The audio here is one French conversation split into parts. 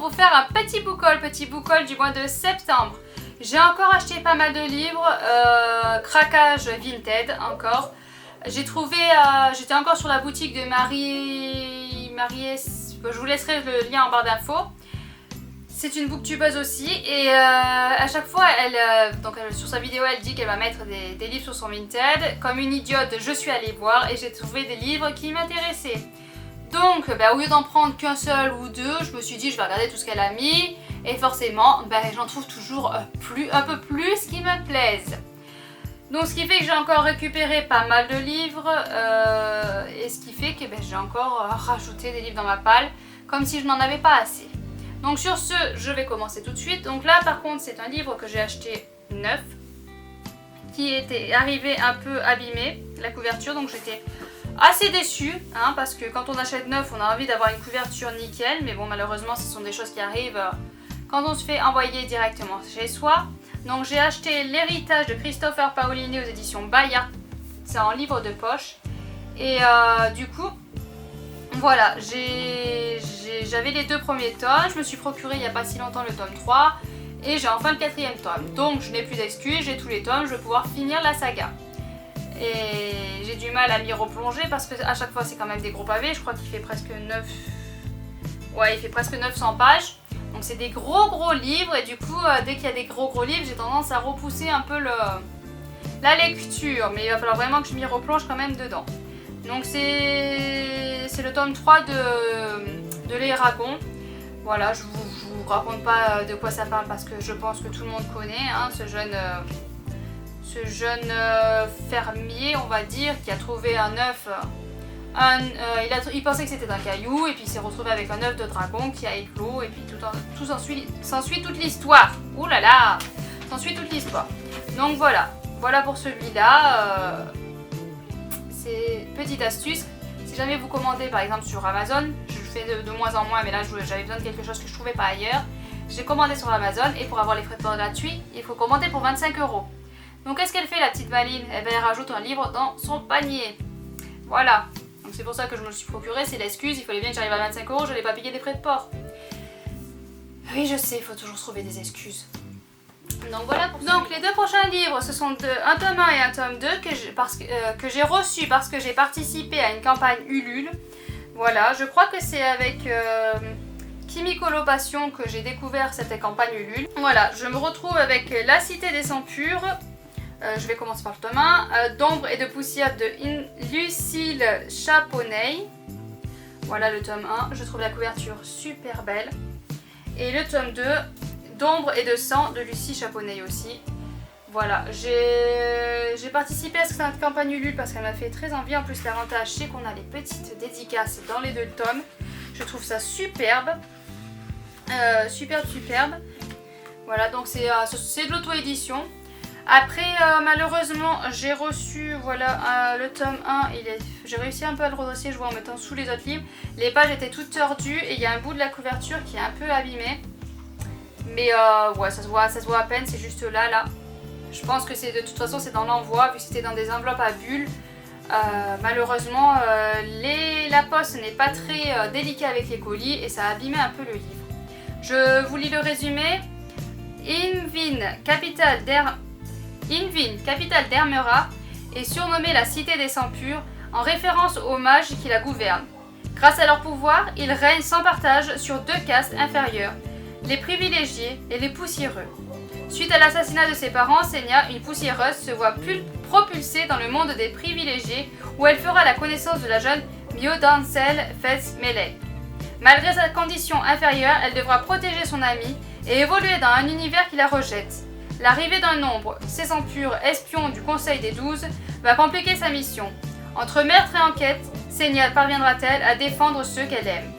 vous faire un petit book haul du mois de septembre. J'ai encore acheté pas mal de livres, craquage Vinted encore. J'ai trouvé, j'étais encore sur la boutique de Marie, je vous laisserai le lien en barre d'infos. C'est une booktubeuse aussi et à chaque fois, sur sa vidéo, elle dit qu'elle va mettre des livres sur son Vinted. Comme une idiote, je suis allée voir et j'ai trouvé des livres qui m'intéressaient. Donc, au lieu d'en prendre qu'un seul ou deux, je me suis dit je vais regarder tout ce qu'elle a mis. Et forcément, j'en trouve toujours un peu plus qui me plaisent. Donc ce qui fait que j'ai encore récupéré pas mal de livres et ce qui fait que j'ai encore rajouté des livres dans ma palle comme si je n'en avais pas assez. Donc sur ce, je vais commencer tout de suite. Donc là par contre c'est un livre que j'ai acheté neuf qui était arrivé un peu abîmé, la couverture, donc j'étais assez déçue parce que quand on achète neuf on a envie d'avoir une couverture nickel, mais bon malheureusement ce sont des choses qui arrivent quand on se fait envoyer directement chez soi. Donc j'ai acheté L'héritage de Christopher Paolini aux éditions Bayard. C'est en livre de poche. Et du coup, voilà, j'avais les deux premiers tomes. Je me suis procuré il n'y a pas si longtemps le tome 3. Et j'ai enfin le quatrième tome. Donc je n'ai plus d'excuses, j'ai tous les tomes, je vais pouvoir finir la saga. Et j'ai du mal à m'y replonger parce que à chaque fois c'est quand même des gros pavés. Je crois qu'il fait presque 900 pages. Donc c'est des gros livres et du coup dès qu'il y a des gros livres j'ai tendance à repousser un peu la lecture, mais il va falloir vraiment que je m'y replonge quand même dedans. Donc c'est le tome 3 de l'Eragon. Voilà, je vous raconte pas de quoi ça parle parce que je pense que tout le monde connaît ce jeune fermier, on va dire, qui a trouvé un œuf. Il pensait que c'était un caillou et puis il s'est retrouvé avec un œuf de dragon qui a éclos et puis s'ensuit toute l'histoire. Ouh là là, s'ensuit toute l'histoire. Donc voilà pour celui-là. C'est petite astuce. Si jamais vous commandez par exemple sur Amazon, je le fais de moins en moins, mais là j'avais besoin de quelque chose que je trouvais pas ailleurs. J'ai commandé sur Amazon et pour avoir les frais de port gratuits, il faut commander pour 25 €. Donc qu'est-ce qu'elle fait la petite maline? Elle rajoute un livre dans son panier. Voilà. Donc c'est pour ça que je me le suis procuré, c'est l'excuse, il fallait bien que j'arrive à 25 €, je n'allais pas payer des frais de port. Oui je sais, il faut toujours trouver des excuses. Donc voilà pour donc les deux prochains livres, ce sont un tome 1 et un tome 2 que j'ai reçus parce que j'ai participé à une campagne Ulule. Voilà, je crois que c'est avec Kimiko Passion que j'ai découvert cette campagne Ulule. Voilà, je me retrouve avec La Cité des Sangs Purs. Je vais commencer par le tome 1, d'ombre et de poussière de Lucille Chaponey. Voilà le tome 1, je trouve la couverture super belle. Et le tome 2, d'ombre et de sang de Lucie Chaponey aussi. Voilà, j'ai participé à cette campagne Ulule parce qu'elle m'a fait très envie. En plus l'avantage c'est qu'on a les petites dédicaces dans les deux tomes. Je trouve ça superbe. Superbe. Voilà, donc c'est de l'auto-édition. Après malheureusement j'ai reçu le tome 1, j'ai réussi un peu à le redresser, je vois en mettant sous les autres livres. Les pages étaient toutes tordues et il y a un bout de la couverture qui est un peu abîmé. Mais ouais, ça se voit à peine, c'est juste là. Je pense que de toute façon c'est dans l'envoi, vu que c'était dans des enveloppes à bulles. Malheureusement la poste n'est pas très délicate avec les colis et ça a abîmé un peu le livre. Je vous lis le résumé. Invin, capitale d'Ermera, est surnommée la Cité des Sangs Purs en référence aux mages qui la gouvernent. Grâce à leur pouvoir, ils règnent sans partage sur deux castes inférieures, les privilégiés et les poussiéreux. Suite à l'assassinat de ses parents, Senya, une poussiéreuse, se voit propulsée dans le monde des privilégiés où elle fera la connaissance de la jeune Myodansel Fes-Melek. Malgré sa condition inférieure, elle devra protéger son amie et évoluer dans un univers qui la rejette. L'arrivée d'un nombre, ces sangs purs, espions du Conseil des 12, va compliquer sa mission. Entre meurtre et enquête, Senya parviendra-t-elle à défendre ceux qu'elle aime?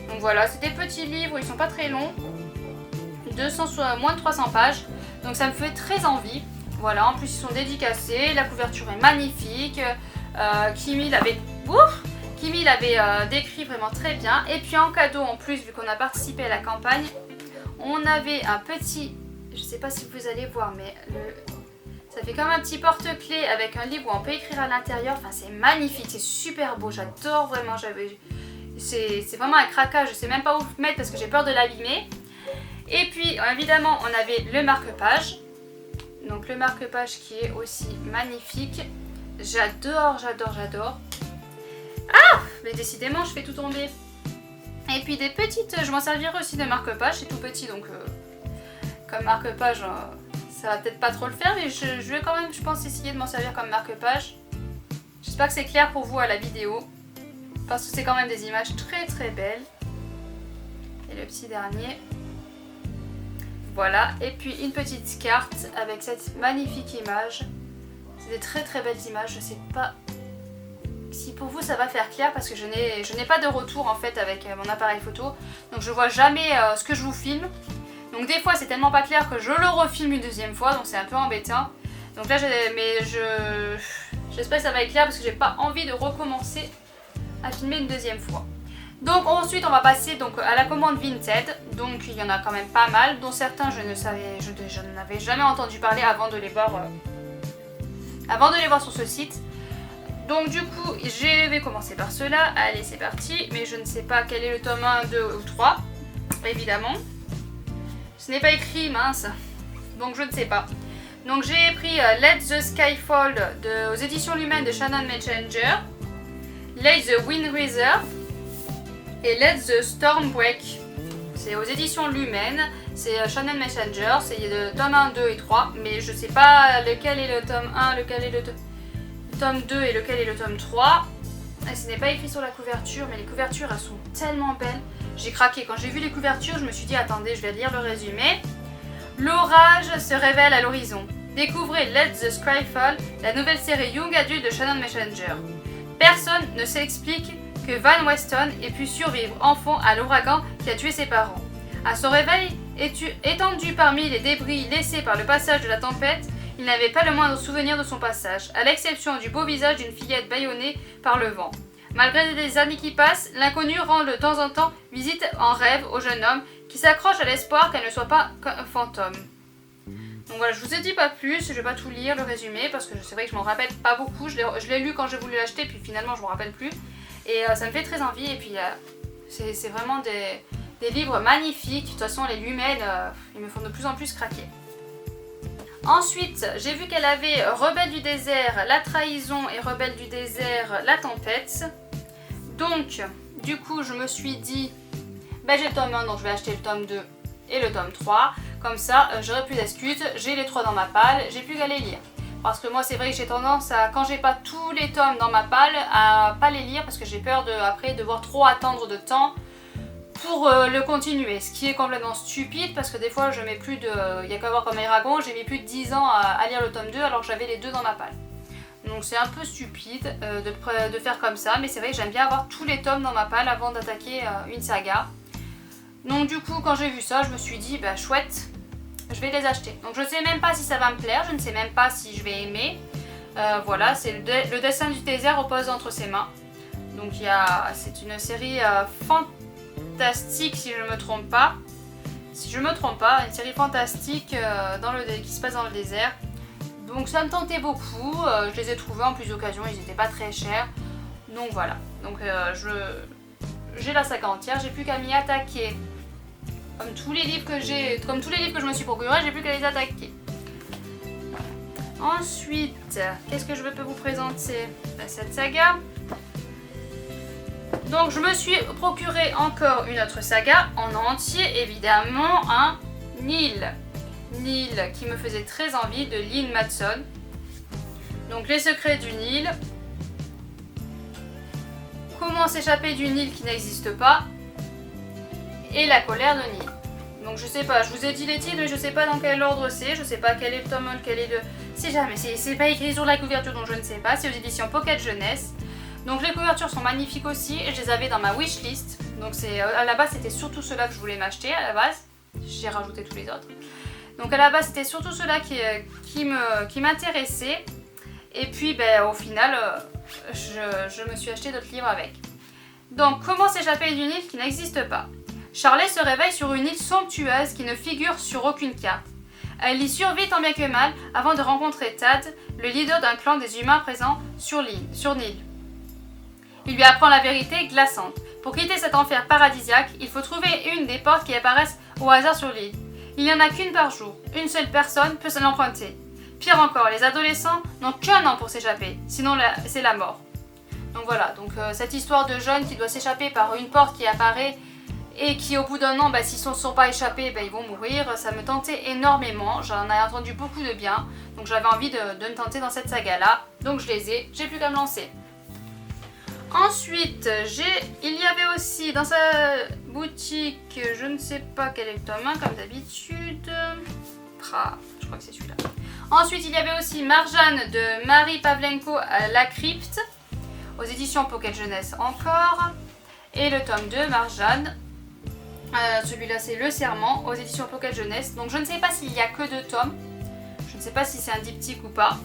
Donc voilà, c'est des petits livres, ils sont pas très longs. Moins de 300 pages. Donc ça me fait très envie. Voilà, en plus ils sont dédicacés, la couverture est magnifique. Kimi l'avait décrit vraiment très bien. Et puis en cadeau en plus, vu qu'on a participé à la campagne, on avait un petit... Je sais pas si vous allez voir, mais ça fait comme un petit porte-clés avec un livre où on peut écrire à l'intérieur. Enfin, c'est magnifique, c'est super beau, j'adore vraiment. C'est vraiment un craquage, je sais même pas où le mettre parce que j'ai peur de l'abîmer. Et puis évidemment on avait le marque-page. Donc le marque-page qui est aussi magnifique. J'adore, j'adore, j'adore. Ah! Mais décidément je fais tout tomber. Et puis des petites, je m'en servirai aussi de marque-page, c'est tout petit donc comme marque-page ça va peut-être pas trop le faire, mais je vais quand même je pense essayer de m'en servir comme marque-page. J'espère que c'est clair pour vous à la vidéo. Parce que c'est quand même des images très très belles. Et le petit dernier. Voilà. Et puis une petite carte avec cette magnifique image. C'est des très très belles images. Je sais pas si pour vous ça va faire clair parce que je n'ai pas de retour en fait avec mon appareil photo. Donc je vois jamais ce que je vous filme. Donc des fois c'est tellement pas clair que je le refilme une deuxième fois. Donc c'est un peu embêtant. Donc là j'espère que ça va être clair parce que j'ai pas envie de recommencer à filmer une deuxième fois. Donc ensuite on va passer donc à la commande Vinted. Donc il y en a quand même pas mal, dont certains je n'avais jamais entendu parler avant de les voir sur ce site. Donc du coup je vais commencer par cela. Allez c'est parti, mais je ne sais pas quel est le tome 1, 2 ou 3 évidemment. Ce n'est pas écrit, mince. Donc je ne sais pas. Donc j'ai pris Let the Sky Fall aux éditions Lumen de Shannon Messenger. Let the Wind Reserve et Let the Storm Break. C'est aux éditions Lumen, c'est Shannon Messenger, c'est le tome 1, 2 et 3, mais je sais pas lequel est le tome 1, lequel est le tome 2 et lequel est le tome 3. Et ce n'est pas écrit sur la couverture, mais les couvertures elles sont tellement belles. J'ai craqué, quand j'ai vu les couvertures, je me suis dit attendez, je vais lire le résumé. L'orage se révèle à l'horizon. Découvrez Let the Sky Fall, la nouvelle série Young Adult de Shannon Messenger. Personne ne s'explique que Van Weston ait pu survivre enfant à l'ouragan qui a tué ses parents. À son réveil, étendu parmi les débris laissés par le passage de la tempête, il n'avait pas le moindre souvenir de son passage, à l'exception du beau visage d'une fillette bâillonnée par le vent. Malgré les années qui passent, l'inconnu rend de temps en temps visite en rêve au jeune homme qui s'accroche à l'espoir qu'elle ne soit pas un fantôme. Donc voilà, je vous ai dit pas plus, je vais pas tout lire le résumé parce que c'est vrai que je m'en rappelle pas beaucoup. Je l'ai lu quand j'ai voulu l'acheter, puis finalement je m'en rappelle plus. Et ça me fait très envie. Et puis c'est vraiment des livres magnifiques. De toute façon, les Lumen, ils me font de plus en plus craquer. Ensuite, j'ai vu qu'elle avait Rebelle du désert, La trahison et Rebelle du désert, La tempête. Donc, du coup, je me suis dit, j'ai le tome 1, donc je vais acheter le tome 2 et le tome 3. Comme ça, j'aurai plus d'excuses, j'ai les 3 dans ma palle, j'ai plus qu'à les lire. Parce que moi, c'est vrai que j'ai tendance à, quand j'ai pas tous les tomes dans ma palle, à pas les lire parce que j'ai peur après devoir trop attendre de temps pour le continuer. Ce qui est complètement stupide parce que des fois, je mets plus de... Il y a qu'à voir comme Eragon, j'ai mis plus de 10 ans à lire le tome 2 alors que j'avais les 2 dans ma palle. Donc c'est un peu stupide de faire comme ça, mais c'est vrai que j'aime bien avoir tous les tomes dans ma palle avant d'attaquer une saga. Donc du coup quand j'ai vu ça je me suis dit chouette, je vais les acheter. Donc je ne sais même pas si ça va me plaire, je ne sais même pas si je vais aimer. Voilà, c'est le destin du désert repose entre ses mains. Donc c'est une série fantastique si je ne me trompe pas. Si je me trompe pas, une série fantastique qui se passe dans le désert. Donc ça me tentait beaucoup, je les ai trouvés en plus d'occasion, ils n'étaient pas très chers. Donc voilà, donc j'ai la saga entière, j'ai plus qu'à m'y attaquer. Comme tous les livres que je me suis procuré, j'ai plus qu'à les attaquer. Ensuite, qu'est-ce que je peux vous présenter? Cette saga. Donc je me suis procuré encore une autre saga en entier, évidemment, un Nil. Nil qui me faisait très envie de Lynn Matson. Donc les secrets du Nil. Comment s'échapper du Nil qui n'existe pas. Et la colère de Nil. Donc je sais pas, je vous ai dit les titres mais je sais pas dans quel ordre c'est. Je sais pas quel est le tome 1, quel est le... C'est jamais, c'est pas écrit sur la couverture donc je ne sais pas. C'est aux éditions Pocket Jeunesse. Donc les couvertures sont magnifiques aussi et je les avais dans ma wishlist. Donc à la base c'était surtout ceux-là que je voulais m'acheter à la base. J'ai rajouté tous les autres. Donc à la base c'était surtout ceux-là qui m'intéressaient. Et puis au final je me suis acheté d'autres livres avec. Donc comment s'échapper d'une île qui n'existe pas. Charlotte se réveille sur une île somptueuse qui ne figure sur aucune carte. Elle y survit tant bien que mal avant de rencontrer Tad, le leader d'un clan des humains présents sur Nil. Il lui apprend la vérité glaçante. Pour quitter cet enfer paradisiaque, il faut trouver une des portes qui apparaissent au hasard sur l'île. Il n'y en a qu'une par jour. Une seule personne peut s'en emprunter. Pire encore, les adolescents n'ont qu'un an pour s'échapper, sinon c'est la mort. Donc voilà, cette histoire de jeune qui doit s'échapper par une porte qui apparaît et qui au bout d'un an, s'ils ne sont pas échappés, ils vont mourir, ça me tentait énormément. J'en ai entendu beaucoup de bien, donc j'avais envie de me tenter dans cette saga-là. Donc je les ai, j'ai plus qu'à me lancer. Ensuite, il y avait aussi dans sa boutique, je ne sais pas quel est le tome 1 comme d'habitude. Je crois que c'est celui-là. Ensuite, il y avait aussi Marjane de Marie Pavlenko à La Crypte, aux éditions Pocket Jeunesse encore. Et le tome 2, Marjane. Celui-là, c'est Le Serment, aux éditions Pocket Jeunesse. Donc, je ne sais pas s'il y a que 2 tomes. Je ne sais pas si c'est un diptyque ou pas.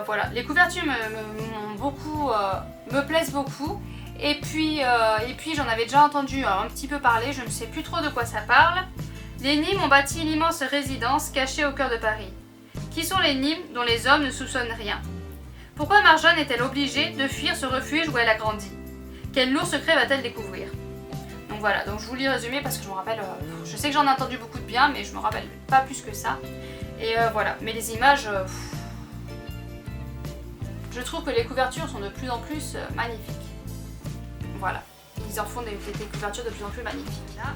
Voilà, les couvertures me plaisent beaucoup. Et puis j'en avais déjà entendu un petit peu parler. Je ne sais plus trop de quoi ça parle. Les Nîmes ont bâti une immense résidence cachée au cœur de Paris. Qui sont les Nîmes dont les hommes ne soupçonnent rien? Pourquoi Marjane est-elle obligée de fuir ce refuge où elle a grandi? Quel lourd secret va-t-elle découvrir? Donc voilà, donc je vous lis le résumé parce que je me rappelle, je sais que j'en ai entendu beaucoup de bien, mais je me rappelle pas plus que ça. Et voilà, mais les images, je trouve que les couvertures sont de plus en plus magnifiques. Voilà, ils en font des couvertures de plus en plus magnifiques là.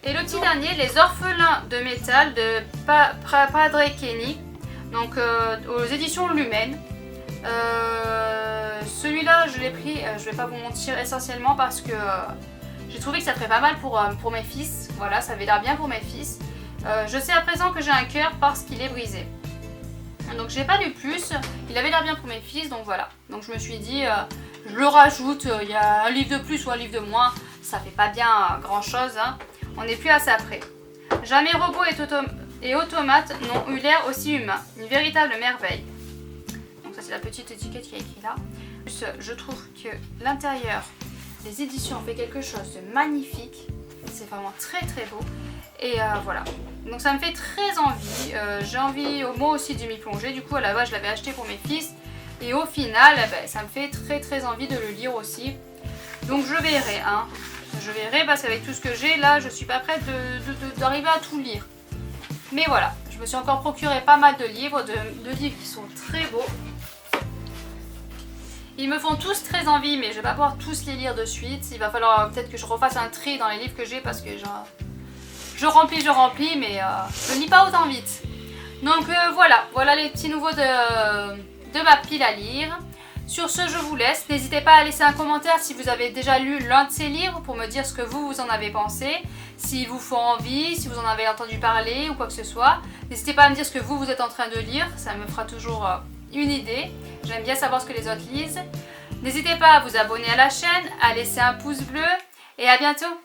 Et le petit dernier, Les Orphelins de métal de Padre Kenny, donc aux éditions Lumen. Celui-là, je l'ai pris, je vais pas vous mentir, essentiellement parce que j'ai trouvé que ça ferait pas mal pour mes fils. Voilà, ça avait l'air bien pour mes fils. Je sais à présent que j'ai un cœur parce qu'il est brisé. Donc j'ai pas lu plus, il avait l'air bien pour mes fils, donc voilà. Donc je me suis dit, je le rajoute, il y a un livre de plus ou un livre de moins, ça fait pas bien grand chose, hein. On n'est plus à ça près. Jamais robots et automates n'ont eu l'air aussi humains, une véritable merveille. Donc ça c'est la petite étiquette qui est écrite là. En plus, je trouve que l'intérieur des éditions ont fait quelque chose de magnifique, c'est vraiment très très beau. Et voilà, donc ça me fait très envie, j'ai envie moi aussi de m'y plonger, du coup à la base je l'avais acheté pour mes fils et au final ça me fait très très envie de le lire aussi. Donc je verrai, hein, je verrai parce qu'avec tout ce que j'ai là je suis pas prête d'arriver à tout lire. Mais voilà, je me suis encore procuré pas mal de livres, de livres qui sont très beaux. Ils me font tous très envie mais je vais pas pouvoir tous les lire de suite, il va falloir peut-être que je refasse un tri dans les livres que j'ai parce que je remplis, mais je lis pas autant vite. Donc voilà les petits nouveaux de ma pile à lire. Sur ce, je vous laisse. N'hésitez pas à laisser un commentaire si vous avez déjà lu l'un de ces livres pour me dire ce que vous en avez pensé. S'ils vous font envie, si vous en avez entendu parler ou quoi que ce soit. N'hésitez pas à me dire ce que vous êtes en train de lire, ça me fera toujours une idée. J'aime bien savoir ce que les autres lisent. N'hésitez pas à vous abonner à la chaîne, à laisser un pouce bleu et à bientôt.